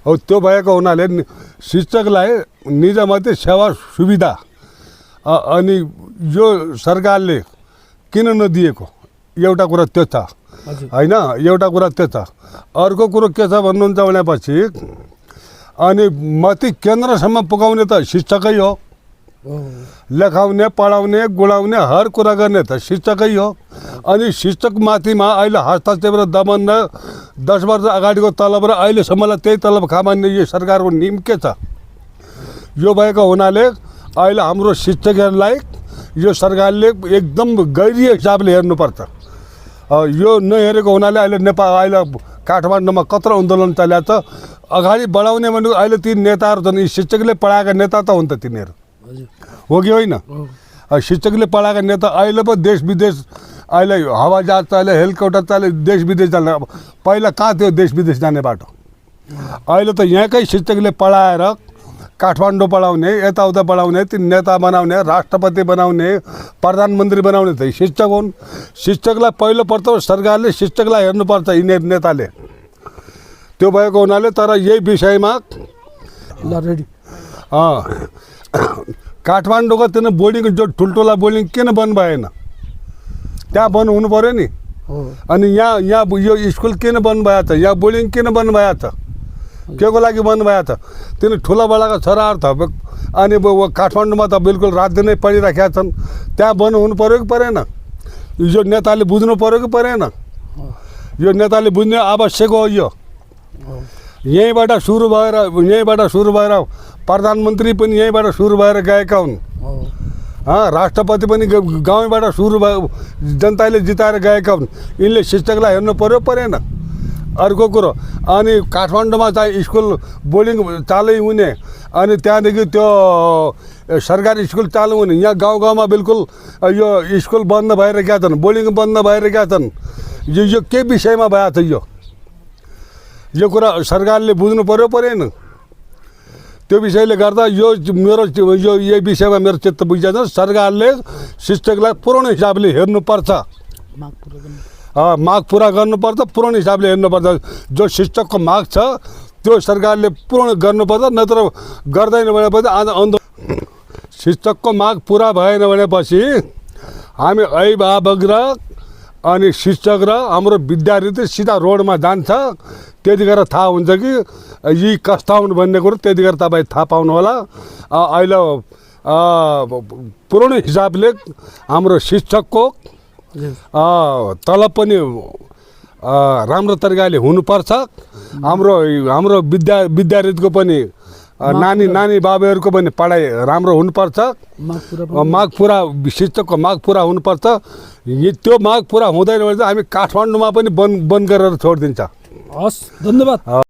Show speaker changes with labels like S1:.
S1: हो त्यो भएको हुनाले शिक्षकलाई निजामती सेवा सुविधा अनि यो सरकारले किन नदिएको एउटा कुरा त्यो छ हैन। एउटा कुरा त्यो छ। अर्को कुरो के छ भन्नुहुन्छ भनेपछि अनि मती केन्द्रसम्म पुगाउने त शिक्षकै हो। लेखाउने पढाउने गुडाउने हर कुरा गर्ने त शिक्षकै हो। अनि शिक्षक माथिमा अहिले हस्तक्षेप र दमन र 10 वर्ष अगाडिको तलब र अहिलेसम्मलाई त्यही तलब खामान्ने यो सरकारको नियम के छ? यो भएको हुनाले अहिले हाम्रो शिक्षकहरूलाई यो सरकारले एकदम गैरीय हिसाबले हेर्नुपर्छ। यो नहेरेको हुनाले अहिले अहिले काठमाडौँमा कत्रो आन्दोलन चलेको छ। अगाडि बढाउने भनेको अहिले ती नेताहरू छन्, यी शिक्षकले पढाएका नेता त हुन् त तिनीहरू, हो कि होइन? शिक्षकले पढाएका नेता अहिले पो देश विदेश अहिले हवाईजहाज चले, हेलिकप्टर चले, देश विदेश जाने। अब पहिला कहाँ थियो देश विदेश जाने बाटो? अहिले त यहाँकै शिक्षकले पढाएर काठमाडौँ पढाउने, यताउता पढाउने, ती नेता बनाउने, राष्ट्रपति बनाउने, प्रधानमन्त्री बनाउने त शिक्षक हुन्। शिक्षकलाई पहिलो प्रथम सरकारले शिक्षकलाई हेर्नुपर्छ, यिनीहरू नेताले। त्यो भएको हुनाले तर यही विषयमा काठमाडौँको त्यो बोर्डिङ जो ठुल्ठुला बोर्डिङ किन बन्द भएन? त्यहाँ बन्द हुनु पऱ्यो नि। अनि यहाँ यो स्कुल किन बन्द भएको छ? यहाँ बोर्डिङ किन बन्द भएको छ? के को लागि बन्द भएको छ? तिनी ठुला बडाका छोराहरू त अनि काठमाडौँमा त बिल्कुल रात दिनै पढिराखेका छन्। त्यहाँ बन्द हुनु पऱ्यो कि परेन? यो नेताले बुझ्नु पऱ्यो कि परेन? यो नेताले बुझ्ने आवश्यक हो। यो यहीँबाट सुरु भएर प्रधानमन्त्री पनि यहीँबाट सुरु भएर गएका हुन्। राष्ट्रपति पनि गाउँबाट सुरु भयो, जनताले जिताएर गएका हुन्। यिनले शिक्षकलाई हेर्नु पऱ्यो परेन? अर्को कुरो अनि काठमाडौँमा चाहिँ स्कुल बोर्डिङ चालु हुने अनि त्यहाँदेखि त्यो सरकारी स्कुल चालु हुने, यहाँ गाउँ बिल्कुल यो स्कुल बन्द भइरहेका छन्, बोर्डिङ बन्द भइरहेका छन्। यो के विषयमा भएको छ? यो कुरा सरकारले बुझ्नु पऱ्यो परेन? त्यो विषयले गर्दा यो मेरो यही विषयमा मेरो चित्त बुझ्दैन। सरकारले शिक्षकलाई पूर्ण हिसाबले हेर्नुपर्छ, माग पुरा गर्नुपर्छ, पूर्ण हिसाबले हेर्नुपर्छ। जो शिक्षकको माग छ त्यो सरकारले पूर्ण गर्नुपर्छ, नत्र गर्दैन भनेपछि शिक्षकको माग पुरा भएन भनेपछि हामी अभिभावक र अनि शिक्षक र हाम्रो विद्यार्थी सिधा रोडमा जान्छ। त्यतिखेर थाहा हुन्छ कि यी कस्ता हुन् भन्ने कुरो, त्यतिखेर तपाईँ थाहा पाउनु होला। अहिले पूर्ण हिसाबले हाम्रो शिक्षकको तलब पनि राम्रो तरिकाले हुनुपर्छ। हाम्रो विद्यार्थीको पनि नानी बाबुहरूको पनि पढाइ राम्रो हुनुपर्छ। माग पुरा शिक्षकको माग पुरा हुनुपर्छ। त्यो माग पुरा हुँदैन भने चाहिँ हामी काठमाडौँमा पनि बन्द गरेर छोडिदिन्छ।
S2: हस्, धन्यवाद।